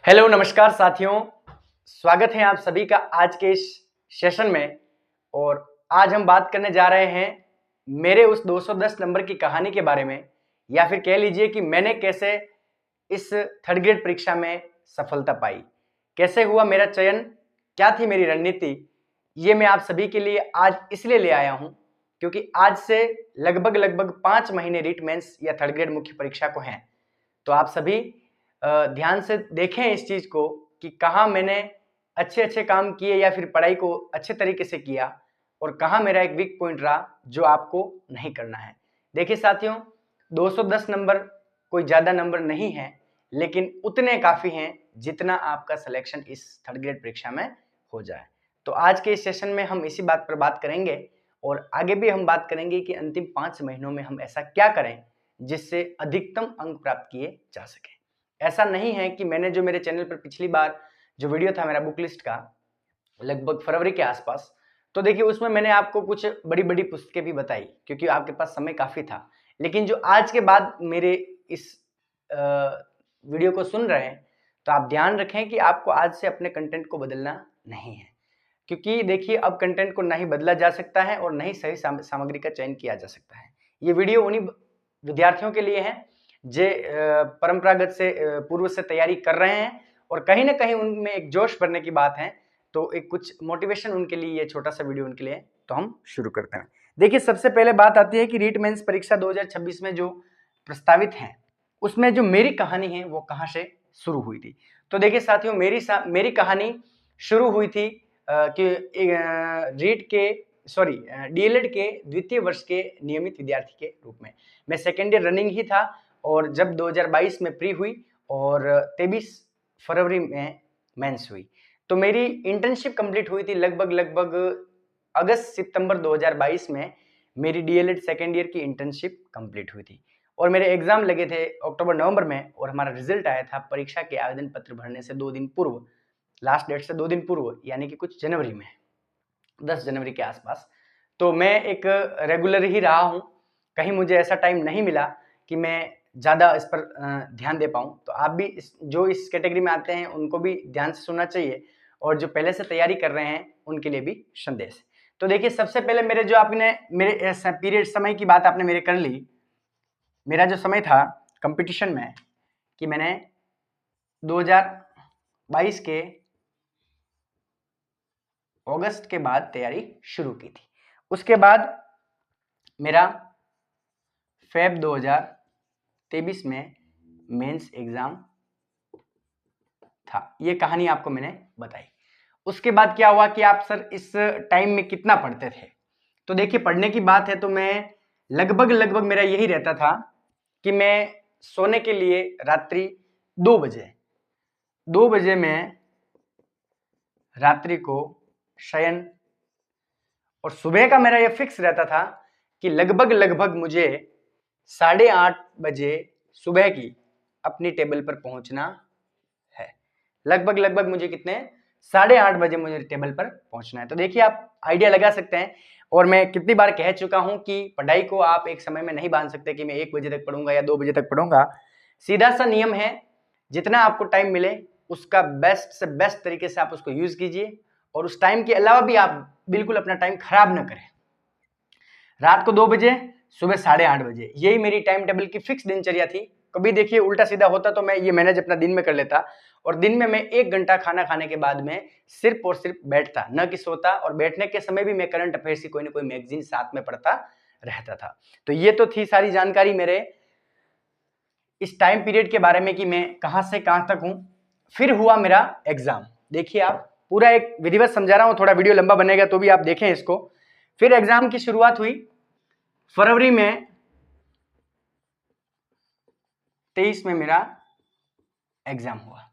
Hello नमस्कार साथियों, स्वागत है आप सभी का आज के इस सेशन में। और आज हम बात करने जा रहे हैं मेरे उस 210 नंबर की कहानी के बारे में, या फिर कह लीजिए कि मैंने कैसे इस थर्ड ग्रेड परीक्षा में सफलता पाई, कैसे हुआ मेरा चयन, क्या थी मेरी रणनीति। ये मैं आप सभी के लिए आज इसलिए ले आया हूं क्योंकि आज से लगभग 5 महीने रीट मेंस या थर्ड ग्रेड मुख्य परीक्षा को हैं। तो आप सभी ध्यान से देखें इस चीज को कि कहाँ मैंने अच्छे काम किए या फिर पढ़ाई को अच्छे तरीके से किया और कहाँ मेरा एक वीक पॉइंट रहा जो आपको नहीं करना है। देखिए साथियों, 210 नंबर कोई ज्यादा नंबर नहीं है, लेकिन उतने काफी हैं जितना आपका सिलेक्शन इस थर्ड ग्रेड परीक्षा में हो जाए। तो आज के इस सेशन में हम इसी बात पर बात करेंगे और आगे भी हम बात करेंगे कि अंतिम 5 महीनों में हम ऐसा क्या करें जिससे अधिकतम अंक प्राप्त किए जा सके। ऐसा नहीं है कि मैंने जो मेरे चैनल पर पिछली बार जो वीडियो था मेरा बुक लिस्ट का लगभग फरवरी के आसपास, तो देखिए उसमें मैंने आपको कुछ बड़ी पुस्तकें भी बताई क्योंकि आपके पास समय काफी था। लेकिन जो आज के बाद मेरे इस वीडियो को सुन रहे हैं, तो आप ध्यान रखें कि आपको आज से अपने कंटेंट को बदलना नहीं है, क्योंकि देखिए अब कंटेंट को नहीं बदला जा सकता है और नहीं सही सामग्री का चयन किया जा सकता है। ये वीडियो उन्हीं विद्यार्थियों के लिए है जो परंपरागत से पूर्व से तैयारी कर रहे हैं और कहीं ना कहीं उनमें एक जोश भरने की बात है, तो एक कुछ मोटिवेशन उनके लिए ये छोटा सा वीडियो उनके लिए। तो हम शुरू करते हैं। देखिए सबसे पहले बात आती है कि रीट मेंस परीक्षा 2026 में जो प्रस्तावित है उसमें जो मेरी कहानी है वो कहाँ से शुरू हुई थी। तो देखिए साथियों, मेरी कहानी शुरू हुई थी कि रीट के डीएलएड के द्वितीय वर्ष के नियमित विद्यार्थी के रूप में। मैं सेकेंड ईयर रनिंग ही था और जब 2022 में प्री हुई और 23 फरवरी में मेंस हुई, तो मेरी इंटर्नशिप कंप्लीट हुई थी लगभग अगस्त सितंबर 2022 में। मेरी डीएलएड सेकेंड ईयर की इंटर्नशिप कंप्लीट हुई थी और मेरे एग्जाम लगे थे अक्टूबर नवंबर में और हमारा रिजल्ट आया था परीक्षा के आवेदन पत्र भरने से 2 दिन पूर्व, लास्ट डेट से 2 दिन पूर्व, यानी कि कुछ जनवरी में, 10 जनवरी के आसपास। तो मैं एक रेगुलर ही रहा हूँ, कहीं मुझे ऐसा टाइम नहीं मिला कि मैं ज़्यादा इस पर ध्यान दे पाऊँ। तो आप भी जो इस कैटेगरी में आते हैं उनको भी ध्यान से सुनना चाहिए और जो पहले से तैयारी कर रहे हैं उनके लिए भी संदेश है। तो देखिए सबसे पहले मेरे जो आपने मेरे पीरियड समय की बात आपने मेरे कर ली। मेरा जो समय था कंपटीशन में कि मैंने 2022 के अगस्त के बाद तैयारी शुरू की थी। उसके बाद मेरा फेब 2023 में मेंस एग्जाम था। ये कहानी आपको मैंने बताई। उसके बाद क्या हुआ कि आप सर इस टाइम में कितना पढ़ते थे। तो देखिए पढ़ने की बात है तो मैं लगभग मेरा यही रहता था कि मैं सोने के लिए रात्रि 2 बजे मैं रात्रि को शयन, और सुबह का मेरा यह फिक्स रहता था कि लगभग मुझे 8:30 बजे सुबह की अपनी टेबल पर पहुंचना है। लगभग मुझे कितने 8:30 बजे मुझे टेबल पर पहुंचना है। तो देखिए आप आइडिया लगा सकते हैं। और मैं कितनी बार कह चुका हूं कि पढ़ाई को आप एक समय में नहीं बांध सकते कि मैं 1 बजे तक पढ़ूंगा या 2 बजे तक पढ़ूंगा। सीधा सा नियम है, जितना आपको टाइम मिले उसका बेस्ट से बेस्ट तरीके से आप उसको यूज कीजिए और उस टाइम के अलावा भी आप बिल्कुल अपना टाइम खराब ना करें। रात को 2 बजे, सुबह 8:30 बजे, यही मेरी टाइम टेबल की फिक्स दिनचर्या थी। कभी देखिए उल्टा सीधा होता तो मैं ये मैनेज अपना दिन में कर लेता और दिन में मैं 1 घंटा खाना खाने के बाद में सिर्फ और सिर्फ बैठता, न कि सोता। और बैठने के समय भी मैं करंट अफेयर्स की कोई ना कोई मैगजीन साथ में पढ़ता रहता था। तो ये तो थी सारी जानकारी मेरे इस टाइम पीरियड के बारे में कि मैं कहां से कहां तक हूं। फिर हुआ मेरा एग्जाम। देखिए आप पूरा एक विधिवत समझा रहा हूं, थोड़ा वीडियो लंबा बनेगा तो भी आप देखें इसको। फिर एग्जाम की शुरुआत हुई फरवरी में 23 में मेरा एग्जाम हुआ।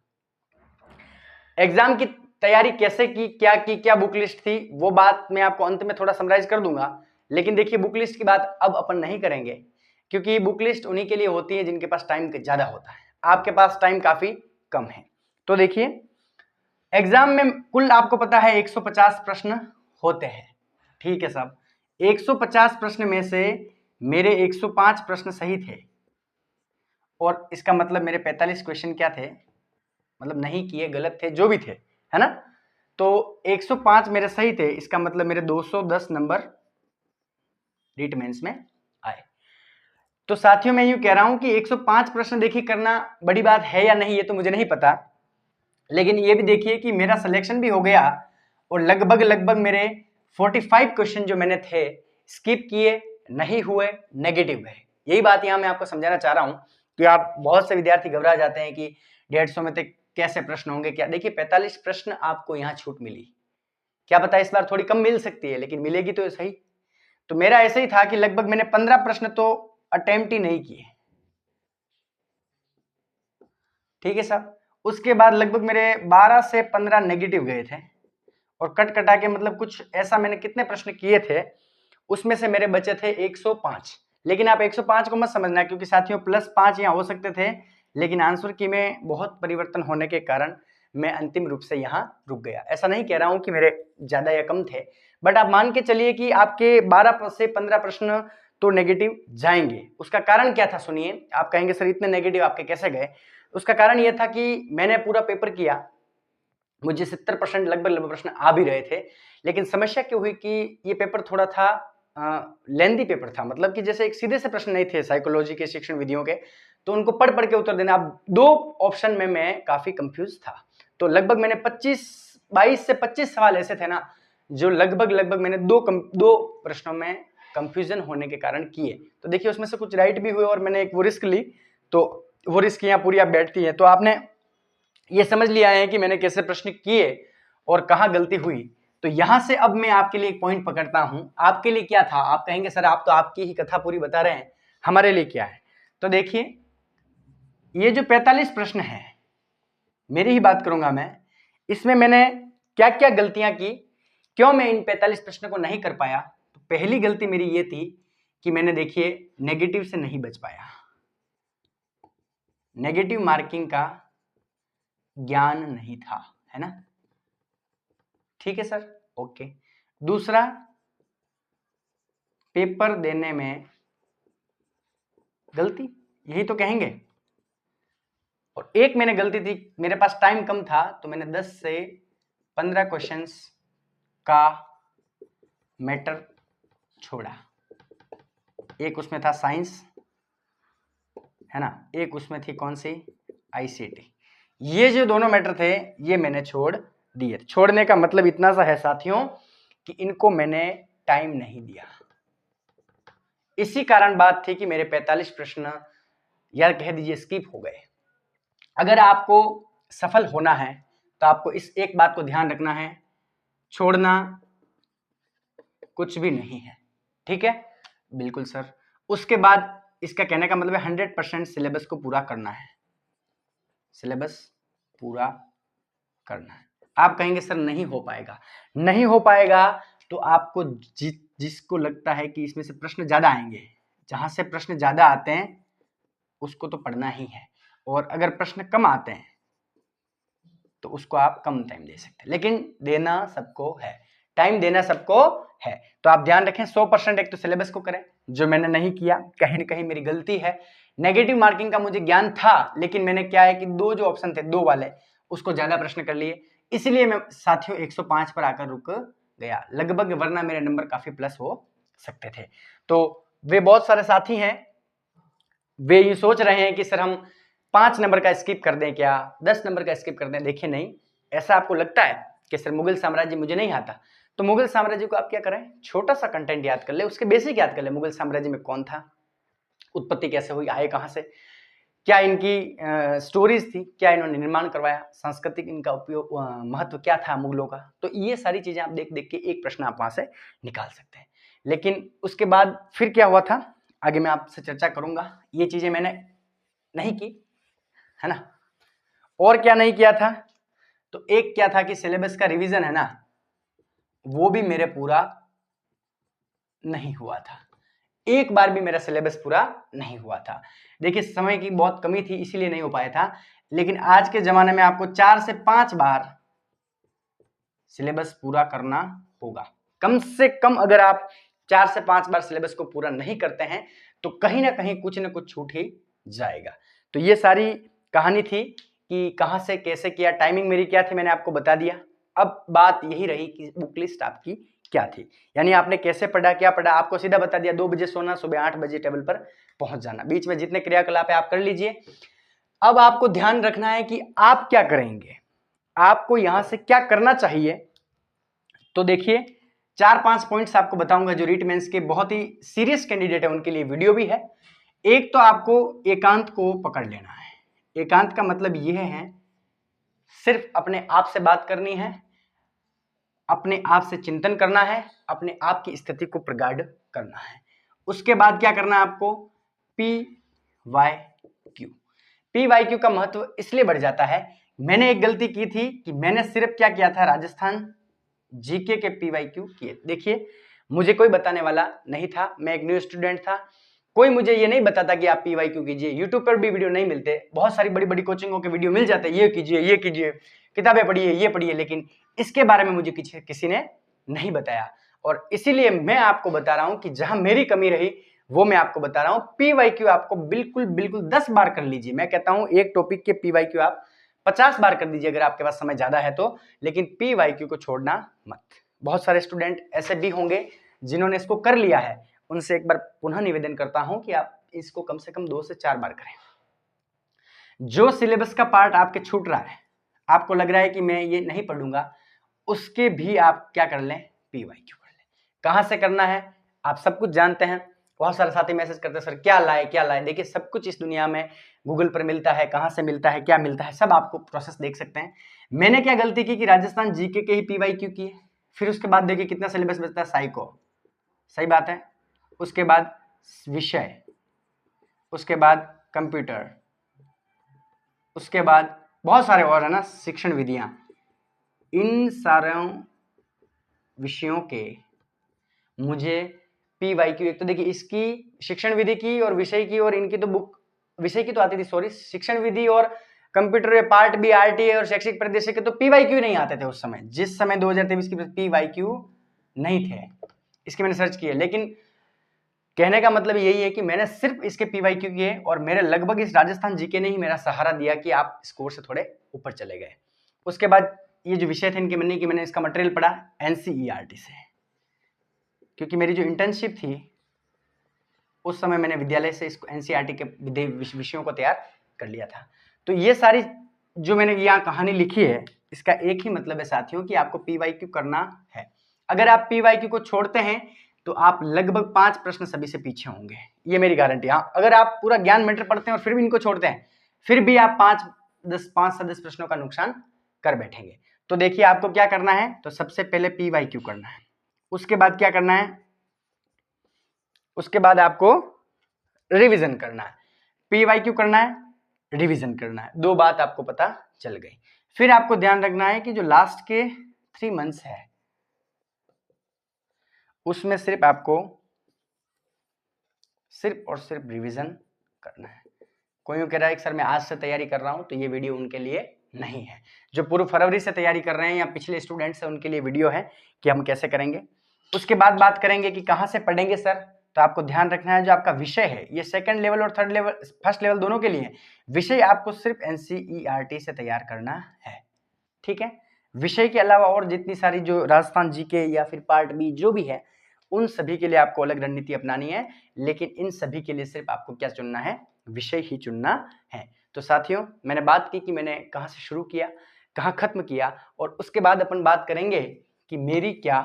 एग्जाम की तैयारी कैसे की, क्या बुक लिस्ट थी, वो बात मैं आपको अंत में थोड़ा समराइज कर दूंगा। लेकिन देखिए बुक लिस्ट की बात अब अपन नहीं करेंगे क्योंकि बुक लिस्ट उन्हीं के लिए होती है जिनके पास टाइम ज्यादा होता है। आपके पास टाइम काफी कम है। तो देखिए एग्जाम में कुल आपको पता है 150 प्रश्न होते हैं, ठीक है साहब। 150 प्रश्न में से मेरे 105 प्रश्न सही थे और इसका मतलब मेरे 45 क्वेश्चन क्या थे, मतलब नहीं किए, गलत थे, जो भी थे, है ना। तो 105 मेरे सही थे, इसका मतलब मेरे 210 नंबर रीट मेंस में आए। तो साथियों मैं यूं कह रहा हूं कि 105 प्रश्न देखिए करना बड़ी बात है या नहीं ये तो मुझे नहीं पता, लेकिन ये भी देखिए कि मेरा सिलेक्शन भी हो गया और लगभग लगभग मेरे 45 क्वेश्चन जो मैंने थे स्किप किए, नहीं हुए, नेगेटिव गए। यही बात यहां मैं आपको समझाना चाह रहा हूं कि आप बहुत से विद्यार्थी घबरा जाते हैं कि 150 में तक कैसे प्रश्न होंगे क्या। देखिए 45 प्रश्न आपको यहाँ छूट मिली, क्या पता इस बार थोड़ी कम मिल सकती है, लेकिन मिलेगी तो सही। तो मेरा ऐसे ही था कि लगभग मैंने 15 प्रश्न तो अटेम्प्ट ही नहीं किए, ठीक है साहब। उसके बाद लगभग मेरे 12 से 15 नेगेटिव गए थे और कट कटा के मतलब कुछ ऐसा मैंने कितने प्रश्न किए थे उसमें से मेरे बचे थे 105। लेकिन आप 105 को मत समझना क्योंकि साथियों +5 यहाँ हो सकते थे, लेकिन आंसर की में बहुत परिवर्तन होने के कारण मैं अंतिम रूप से यहाँ रुक गया। ऐसा नहीं कह रहा हूं कि मेरे ज्यादा या कम थे, बट आप मान के चलिए कि आपके 12 से 15 प्रश्न तो नेगेटिव जाएंगे। उसका कारण क्या था सुनिए। आप कहेंगे सर इतने नेगेटिव आपके कैसे गए। उसका कारण यह था कि मैंने पूरा पेपर किया, मुझे 70% लगभग प्रश्न आ भी रहे थे, लेकिन समस्या क्यों हुई कि ये पेपर थोड़ा था लेंदी पेपर था, मतलब कि जैसे एक सीधे से प्रश्न नहीं थे साइकोलॉजी के, शिक्षण विधियों के, तो उनको पढ़ पढ़ के उत्तर देना। अब 2 ऑप्शन में मैं काफी कंफ्यूज था, तो लगभग मैंने 22 से 25 सवाल ऐसे थे ना जो लगभग मैंने दो प्रश्नों में कंफ्यूजन होने के कारण किए। तो देखिए उसमें से कुछ राइट भी हुए और मैंने एक वो रिस्क ली, तो वो रिस्क यहाँ पूरी आप बैठती है। तो आपने ये समझ लिया है कि मैंने कैसे प्रश्न किए और कहाँ गलती हुई। तो यहां से अब मैं आपके लिए एक पॉइंट पकड़ता हूं। आपके लिए क्या था, आप कहेंगे सर आप तो आपकी ही कथा पूरी बता रहे हैं, हमारे लिए क्या है। तो देखिए ये जो 45 प्रश्न है, मेरी ही बात करूंगा मैं, इसमें मैंने क्या क्या गलतियां की, क्यों मैं इन 45 प्रश्नों को नहीं कर पाया। तो पहली गलती मेरी ये थी कि मैंने देखिए नेगेटिव से नहीं बच पाया, नेगेटिव मार्किंग का ज्ञान नहीं था, है ना। ठीक है सर, ओके। दूसरा, पेपर देने में गलती, यही तो कहेंगे। और एक मैंने गलती थी, मेरे पास टाइम कम था, तो मैंने 10 से 15 क्वेश्चंस का मैटर छोड़ा। एक उसमें था साइंस, है ना, एक उसमें थी कौन सी, आईसीटी। ये जो दोनों मैटर थे ये मैंने छोड़ दिए। छोड़ने का मतलब इतना सा है साथियों कि इनको मैंने टाइम नहीं दिया। इसी कारण बात थी कि मेरे 45 प्रश्न या कह दीजिए स्किप हो गए। अगर आपको सफल होना है तो आपको इस एक बात को ध्यान रखना है, छोड़ना कुछ भी नहीं है, ठीक है। बिल्कुल सर। उसके बाद इसका कहने का मतलब है 100% सिलेबस को पूरा करना है, सिलेबस पूरा करना है। आप कहेंगे सर नहीं हो पाएगा, नहीं हो पाएगा तो आपको जिसको लगता है कि इसमें से प्रश्न ज्यादा आएंगे, जहां से प्रश्न ज्यादा आते हैं उसको तो पढ़ना ही है, और अगर प्रश्न कम आते हैं तो उसको आप कम टाइम दे सकते हैं, लेकिन देना सबको है, टाइम देना सबको है। तो आप ध्यान रखें 100% एक तो सिलेबस को करें, जो मैंने नहीं किया, कहीं ना कहीं मेरी गलती है। नेगेटिव मार्किंग का मुझे ज्ञान था, लेकिन मैंने क्या है कि दो जो ऑप्शन थे, दो वाले, उसको ज्यादा प्रश्न कर लिए, इसलिए मैं साथियों 105 पर आकर रुक गया लगभग, वरना मेरे नंबर काफी प्लस हो सकते थे। तो वे बहुत सारे साथी हैं, वे ये सोच रहे हैं कि सर हम 5 नंबर का स्किप कर दें क्या, 10 नंबर का स्किप कर दें। देखिए नहीं, ऐसा आपको लगता है कि सर मुगल साम्राज्य मुझे नहीं आता, तो मुगल साम्राज्य को आप क्या करें, छोटा सा कंटेंट याद कर ले, उसके बेसिक याद कर ले। मुगल साम्राज्य में कौन था, उत्पत्ति कैसे हुई, आए कहां से, क्या इनकी स्टोरीज थी, क्या इन्होंने निर्माण करवाया, सांस्कृतिक इनका उपयोग महत्व क्या था मुगलों का। तो ये सारी चीजें आप देख देख के एक प्रश्न आप वहां से निकाल सकते हैं। लेकिन उसके बाद फिर क्या हुआ था, आगे मैं आपसे चर्चा करूंगा। ये चीजें मैंने नहीं की, है ना। और क्या नहीं किया था, तो एक क्या था कि सिलेबस का रिवीजन है ना, वो भी मेरे पूरा नहीं हुआ था, एक बार भी मेरा सिलेबस पूरा नहीं हुआ था। देखिए समय की बहुत कमी थी इसीलिए नहीं हो पाया था, लेकिन आज के जमाने में आपको 4 से 5 बार सिलेबस पूरा करना होगा, कम से कम। अगर आप 4 से 5 बार सिलेबस को पूरा नहीं करते हैं तो कहीं ना कहीं कुछ ना कुछ छूट ही जाएगा। तो ये सारी कहानी थी, कि कहाँ से कैसे किया, टाइमिंग मेरी क्या थी, मैंने आपको बता दिया। अब बात यही रही कि बुक लिस्ट आपकी क्या थी, यानी आपने कैसे पढ़ा, क्या पढ़ा, आपको सीधा बता दिया 2 बजे सोना, सुबह 8 बजे टेबल पर पहुंच जाना, बीच में जितने क्रियाकलाप है आप कर लीजिए। अब आपको ध्यान रखना है कि आप क्या करेंगे, आपको यहां से क्या करना चाहिए। तो देखिए 4-5 पॉइंट्स आपको बताऊंगा जो रीट मेंस के बहुत ही सीरियस कैंडिडेट है उनके लिए वीडियो भी है। एक तो आपको एकांत को पकड़ लेना है। एकांत का मतलब यह है सिर्फ अपने आप से बात करनी है, अपने आप से चिंतन करना है, अपने आप की स्थिति को प्रगाढ़ करना है। उसके बाद क्या करना है आपको, PYQ। PYQ का महत्व इसलिए बढ़ जाता है, मैंने एक गलती की थी कि मैंने सिर्फ क्या किया था, राजस्थान जीके के PYQ किए। देखिए मुझे कोई बताने वाला नहीं था, मैं एक न्यू स्टूडेंट था, कोई मुझे ये नहीं बताता कि आप PYQ कीजिए। यूट्यूब पर भी वीडियो नहीं मिलते, बहुत सारी बड़ी बड़ी कोचिंगों के वीडियो मिल जाते हैं, ये कीजिए, किताबें पढ़िए, ये पढ़िए, लेकिन इसके बारे में मुझे किसी ने नहीं बताया। और इसीलिए मैं आपको बता रहा हूं कि जहां मेरी कमी रही वो मैं आपको बता रहा हूं। PYQ आपको बिल्कुल 10 बार कर लीजिए। मैं कहता हूं एक टॉपिक के PYQ आप 50 बार कर दीजिए अगर आपके पास समय ज्यादा है तो, लेकिन PYQ को छोड़ना मत। बहुत सारे स्टूडेंट ऐसे भी होंगे जिन्होंने इसको कर लिया है, उनसे एक बार पुनः निवेदन करता हूं कि आप इसको कम से कम 2 से 4 बार करें। जो सिलेबस का पार्ट आपके छूट रहा है, आपको लग रहा है कि मैं ये नहीं पढ़ूंगा, उसके भी आप क्या कर लें, PYQ कर लें। कहां से करना है आप सब कुछ जानते हैं। बहुत सारे साथी मैसेज करते हैं सर क्या लाए। देखिए सब कुछ इस दुनिया में गूगल पर मिलता है, कहां से मिलता है, क्या मिलता है, सब आपको प्रोसेस देख सकते हैं। मैंने क्या गलती की कि राजस्थान जीके के ही PYQ किए, फिर उसके बाद देखिए कितना सिलेबस बचता है, साइको, सही बात है, उसके बाद विषय, उसके बाद कंप्यूटर, उसके बाद बहुत सारे और है ना, शिक्षण विधियां। इन सारों विषयों के मुझे PYQ, एक तो देखिए इसकी शिक्षण विधि की और विषय की, और इनकी तो बुक विषय की तो आती थी, सॉरी, शिक्षण विधि और कंप्यूटर पार्ट भी RTA और शैक्षिक परिदृश्य के तो PYQ नहीं आते थे उस समय, जिस समय 2023 की PYQ नहीं थे। इसके मैंने सर्च किया, लेकिन कहने का मतलब यही है कि मैंने सिर्फ इसके PYQ किए और मेरे लगभग इस राजस्थान जीके ने ही मेरा सहारा दिया कि आप स्कोर से थोड़े ऊपर चले गए। उसके बाद ये जो विषय थे इनके मैंने इसका मटेरियल पढ़ा NCERT से, क्योंकि मेरी जो इंटर्नशिप थी उस समय मैंने विद्यालय से इसको NCERT के विषयों को तैयार कर लिया था। तो ये सारी जो मैंने यहाँ कहानी लिखी है, इसका एक ही मतलब है साथियों कि आपको PYQ करना है। अगर आप PYQ को छोड़ते हैं तो आप लगभग 5 प्रश्न सभी से पीछे होंगे, ये मेरी गारंटी। हाँ, अगर आप पूरा ज्ञान मैटर पढ़ते हैं और फिर भी इनको छोड़ते हैं, फिर भी आप 5 से 10 प्रश्नों का नुकसान कर बैठेंगे। तो देखिए आपको क्या करना है, तो सबसे पहले PYQ करना है, उसके बाद क्या करना है, उसके बाद आपको रिवीजन करना है। PYQ करना है, रिवीजन करना है, 2 बात आपको पता चल गई। फिर आपको ध्यान रखना है कि जो लास्ट के 3 मंथ्स है उसमें सिर्फ आपको सिर्फ और सिर्फ रिवीजन करना है। कोई यूं कह रहा है कि सर मैं आज से तैयारी कर रहा हूं, तो ये वीडियो उनके लिए नहीं है। जो पूर्व फरवरी से तैयारी कर रहे हैं या पिछले स्टूडेंट्स हैं उनके लिए वीडियो है कि हम कैसे करेंगे। उसके बाद बात करेंगे कि कहां से पढ़ेंगे सर, तो आपको ध्यान रखना है जो आपका विषय है, ये सेकंड लेवल और थर्ड लेवल, फर्स्ट लेवल दोनों के लिए विषय आपको सिर्फ NCERT से तैयार करना है, ठीक है। विषय के अलावा और जितनी सारी जो राजस्थान जीके या फिर पार्ट बी जो भी है, उन सभी के लिए आपको अलग रणनीति अपनानी है, लेकिन इन सभी के लिए सिर्फ आपको क्या चुनना है, विषय ही चुनना है। तो साथियों मैंने बात की कि मैंने कहां से शुरू किया, कहां खत्म किया, और उसके बाद अपन बात करेंगे कि मेरी क्या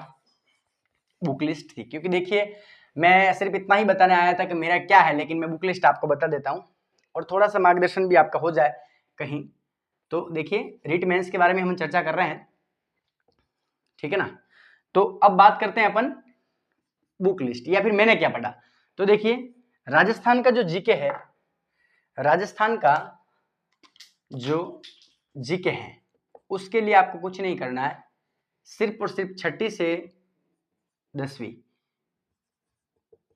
बुक लिस्ट थी। क्योंकि देखिए मैं सिर्फ इतना ही बताने आया था कि मेरा क्या है, लेकिन मैं बुक लिस्ट आपको बता देता हूं और थोड़ा सा मार्गदर्शन भी आपका हो जाए कहीं। तो देखिए रीट मेंस के बारे में हम चर्चा कर रहे हैं, ठीक है ना। तो अब बात करते हैं अपन बुक लिस्ट या फिर मैंने क्या पढ़ा। तो देखिए राजस्थान का जो जीके है, राजस्थान का जो जीके है उसके लिए आपको कुछ नहीं करना है, सिर्फ और सिर्फ 6ठी से 10वीं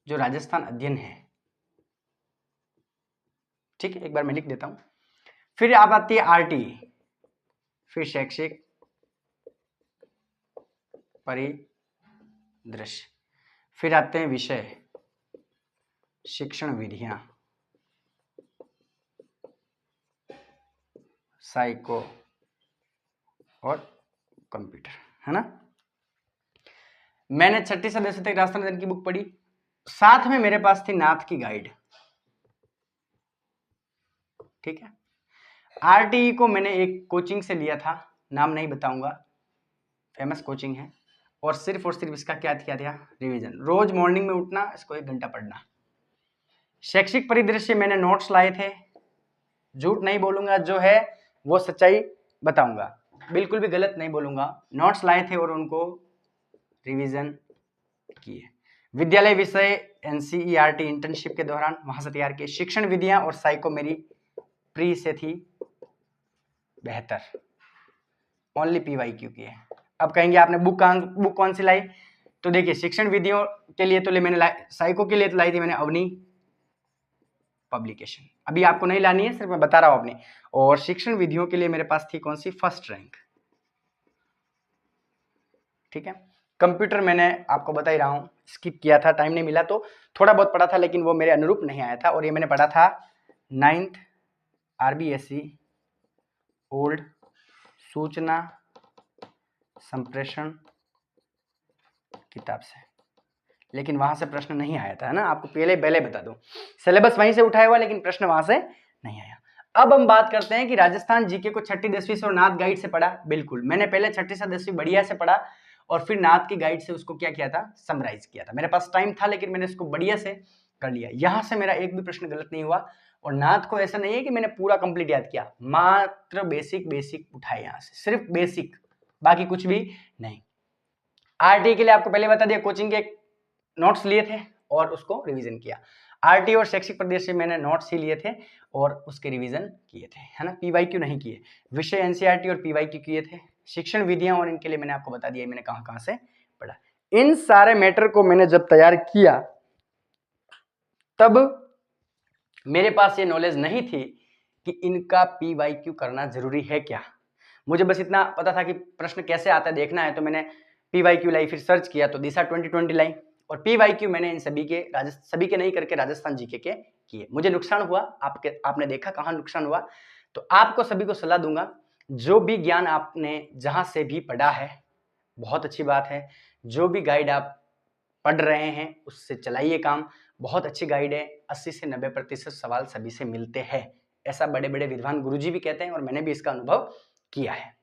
जो राजस्थान अध्ययन है, ठीक है, एक बार मैं लिख देता हूं। फिर आप आती है RT, फिर शैक्षिक परिदृश्य, फिर आते हैं विषय, शिक्षण विधियां, साइको और कंप्यूटर, है ना। मैंने 6ठी से 10वीं तक राजस्थान अध्ययन की बुक पढ़ी, साथ में मेरे पास थी नाथ की गाइड, ठीक है। आरटीई को मैंने एक कोचिंग से लिया था, नाम नहीं बताऊंगा, फेमस कोचिंग है, और सिर्फ इसका क्या था रिवीजन। रोज मॉर्निंग में उठना, इसको 1 घंटा पढ़ना। शैक्षिक परिदृश्य मैंने नोट्स लाए थे, झूठ नहीं बोलूंगा, जो है वो सच्चाई बताऊंगा, बिल्कुल भी गलत नहीं बोलूंगा। नोट्स लाए थे और उनको रिवीजन किए। विद्यालय विषय एनसीईआरटी इंटर्नशिप के दौरान वहां से तैयार किए। शिक्षण विधियां और साइको मेरी प्री से थी बेहतर, ओनली पीवाईक्यू की है। अब कहेंगे आपने बुक कौन सी लाई, तो देखिए शिक्षण विधियों के लिए तो मैंने साइको के लिए तो लाई थी मैंने अवनी पब्लिकेशन, अभी आपको नहीं लानी है, सिर्फ मैं बता रहा हूं अपनी। और शिक्षण विधियों के लिए मेरे पास थी कौन सी, फर्स्ट रैंक, ठीक है। कंप्यूटर मैंने आपको बता ही रहा हूं, स्किप किया था, टाइम नहीं मिला, तो थोड़ा बहुत पढ़ा था, लेकिन वो मेरे अनुरूप नहीं आया था। और ये मैंने पढ़ा था 9th RBSE ओल्ड सूचना संप्रेषण किताब से, लेकिन वहां से प्रश्न नहीं आया था, है ना, आपको पहले बता दूं, सिलेबस वहीं से उठाया हुआ, लेकिन प्रश्न वहां से नहीं आया। अब हम बात करते हैं कि राजस्थान जीके को 6ठी 10वीं से और नाथ गाइड से पढ़ा। बिल्कुल, मैंने पहले 6ठी से 10वीं बढ़िया से पढ़ा और फिर नाथ की गाइड से उसको क्या किया था, समराइज किया था। मेरे पास टाइम था, लेकिन मैंने इसको बढ़िया से कर लिया। यहां से मेरा एक भी प्रश्न गलत नहीं हुआ। और नाथ को ऐसा नहीं है कि मैंने पूरा कंप्लीट याद किया, मात्र बेसिक उठाए यहां से, सिर्फ बेसिक, बाकी कुछ भी नहीं। आरटी के लिए आपको पहले बता दिया, कोचिंग के नोट्स लिए थे और उसको रिवीजन किया। आरटी और शैक्षिक प्रदेश से मैंने नोट्स ही लिए थे और उसके रिवीजन किए थे, है ना, पीवाईक्यू नहीं किए। विषय एनसीईआरटी और पीवाईक्यू किए थे। शिक्षण विधियां और इनके लिए मैंने आपको बता दिया मैंने कहां से पढ़ा। इन सारे मैटर को मैंने जब तैयार किया तब मेरे पास ये नॉलेज नहीं थी कि इनका पीवाईक्यू करना जरूरी है क्या। मुझे बस इतना पता था कि प्रश्न कैसे आता है देखना है, तो मैंने पीवाईक्यू लाई, फिर सर्च किया तो दिशा 2020 लाई, और पीवाईक्यू मैंने इन सभी के नहीं करके राजस्थान जीके के किए। मुझे नुकसान हुआ, आपने देखा कहाँ नुकसान हुआ। तो आपको सभी को सलाह दूंगा, जो भी ज्ञान आपने जहां से भी पढ़ा है बहुत अच्छी बात है, जो भी गाइड आप पढ़ रहे हैं उससे चलाइए काम, बहुत अच्छी गाइड है। 80 से 90% सवाल सभी से मिलते हैं, ऐसा बड़े बड़े विद्वान गुरुजी भी कहते हैं और मैंने भी इसका अनुभव किया है।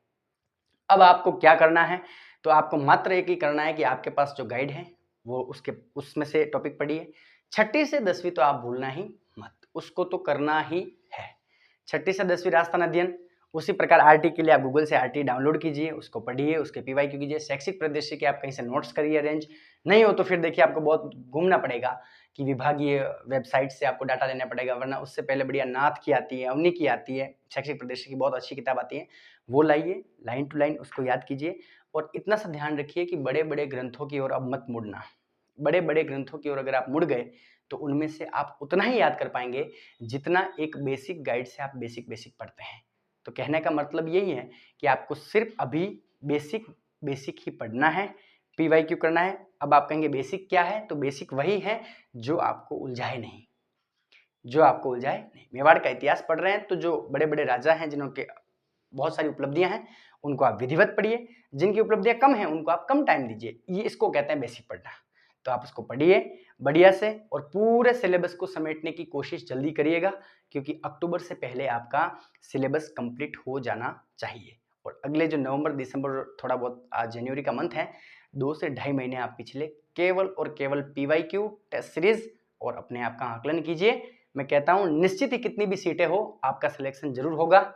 अब आपको क्या करना है, तो आपको मात्र एक ही करना है कि आपके पास जो गाइड है वो उसमें से टॉपिक पढ़िए। 6ठी से 10वीं तो आप भूलना ही मत, उसको तो करना ही है। 6ठी से 10वीं राजस्थान अध्ययन, उसी प्रकार आरटी के लिए आप गूगल से आरटी डाउनलोड कीजिए, उसको पढ़िए, उसके पीवाईक्यू कीजिए। शैक्षिक परिदृश्य के आप कहीं से नोट्स करिए अरेंज, नहीं हो तो फिर देखिए आपको बहुत घूमना पड़ेगा कि विभागीय वेबसाइट से आपको डाटा लेना पड़ेगा, वरना उससे पहले बढ़िया नाथ की आती है, अवनी की आती है, शैक्षिक परिदृश्य की बहुत अच्छी किताब आती है, वो लाइए, लाइन टू लाइन उसको याद कीजिए। और इतना सा ध्यान रखिए कि बड़े बड़े ग्रंथों की ओर अब मत मुड़ना। बड़े बड़े ग्रंथों की ओर अगर आप मुड़ गए तो उनमें से आप उतना ही याद कर पाएंगे जितना एक बेसिक गाइड से आप बेसिक पढ़ते हैं। तो कहने का मतलब यही है कि आपको सिर्फ अभी बेसिक ही पढ़ना है, पीवाईक्यू करना है। अब आप कहेंगे बेसिक क्या है, तो बेसिक वही है जो आपको उलझाए नहीं, मेवाड़ का इतिहास पढ़ रहे हैं तो जो बड़े बड़े राजा हैं जिनके बहुत सारी उपलब्धियां हैं उनको आप विधिवत पढ़िए, जिनकी उपलब्धियां कम हैं उनको आप कम टाइम दीजिए, ये इसको कहते हैं बेसिक पढ़ना। तो आप उसको पढ़िए बढ़िया से और पूरे सिलेबस को समेटने की कोशिश जल्दी करिएगा, क्योंकि अक्टूबर से पहले आपका सिलेबस कंप्लीट हो जाना चाहिए। और अगले जो नवंबर दिसंबर थोड़ा बहुत आज जनवरी का मंथ है, 2 से 2.5 महीने आप पिछले केवल और केवल पीवाईक्यू टेस्ट सीरीज और अपने आप का आकलन कीजिए। मैं कहता हूं निश्चित ही कितनी भी सीटें हो आपका सिलेक्शन जरूर होगा।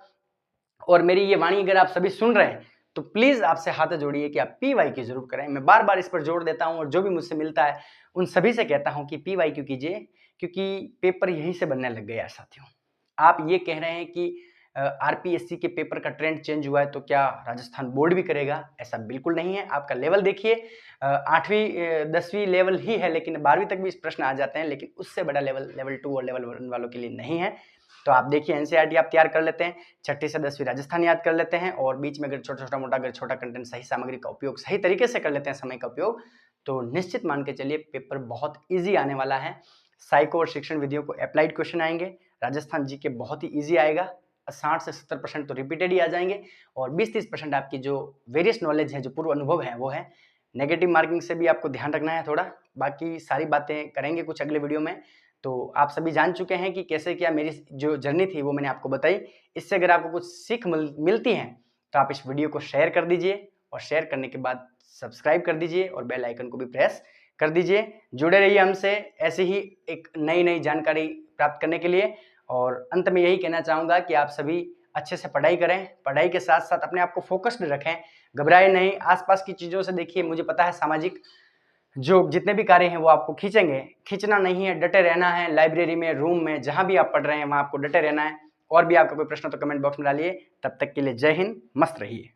और मेरी ये वाणी अगर आप सभी सुन रहे हैं तो प्लीज आपसे हाथ जोड़िए कि आप पीवाईक्यू जरूर करें। मैं बार बार इस पर जोर देता हूं और जो भी मुझसे मिलता है उन सभी से कहता हूं कि पीवाईक्यू कीजिए, क्योंकि पेपर यहीं से बनने लग गया है साथियों। आप ये कह रहे हैं कि आरपीएससी के पेपर का ट्रेंड चेंज हुआ है तो क्या राजस्थान बोर्ड भी करेगा, ऐसा बिल्कुल नहीं है। आपका लेवल देखिए 8वीं 10वीं लेवल ही है, लेकिन 12वीं तक भी इस प्रश्न आ जाते हैं, लेकिन उससे बड़ा लेवल 2 और लेवल 1 वालों के लिए नहीं है। तो आप देखिए एनसीईआरटी आप तैयार कर लेते हैं, 6ठी से 10वीं राजस्थान याद कर लेते हैं, और बीच में अगर छोटा कंटेंट सही सामग्री का उपयोग सही तरीके से कर लेते हैं, समय का उपयोग, तो निश्चित मान के चलिए पेपर बहुत ईजी आने वाला है। साइको और शिक्षण विधियों को अप्लाइड क्वेश्चन आएंगे, राजस्थान जीके बहुत ही ईजी आएगा। 60 से 70% तो रिपीटेड ही आ जाएंगे और 20-30% आपकी जो वेरियस नॉलेज है, जो पूर्व अनुभव है, वो है। नेगेटिव मार्किंग से भी आपको ध्यान रखना है थोड़ा। बाकी सारी बातें करेंगे कुछ अगले वीडियो में। तो आप सभी जान चुके हैं कि कैसे क्या मेरी जो जर्नी थी वो मैंने आपको बताई। इससे अगर आपको कुछ सीख मिलती है तो आप इस वीडियो को शेयर कर दीजिए और शेयर करने के बाद सब्सक्राइब कर दीजिए और बेल आइकन को भी प्रेस कर दीजिए। जुड़े रहिए हमसे ऐसे ही एक नई जानकारी प्राप्त करने के लिए। और अंत में यही कहना चाहूँगा कि आप सभी अच्छे से पढ़ाई करें, पढ़ाई के साथ साथ अपने आप को फोकस्ड रखें, घबराए नहीं। आसपास की चीज़ों से देखिए, मुझे पता है सामाजिक जो जितने भी कार्य हैं वो आपको खींचेंगे, खींचना नहीं है, डटे रहना है। लाइब्रेरी में, रूम में, जहाँ भी आप पढ़ रहे हैं वहाँ आपको डटे रहना है। और भी आपका कोई प्रश्न तो कमेंट बॉक्स में डालिए। तब तक के लिए जय हिंद, मस्त रहिए।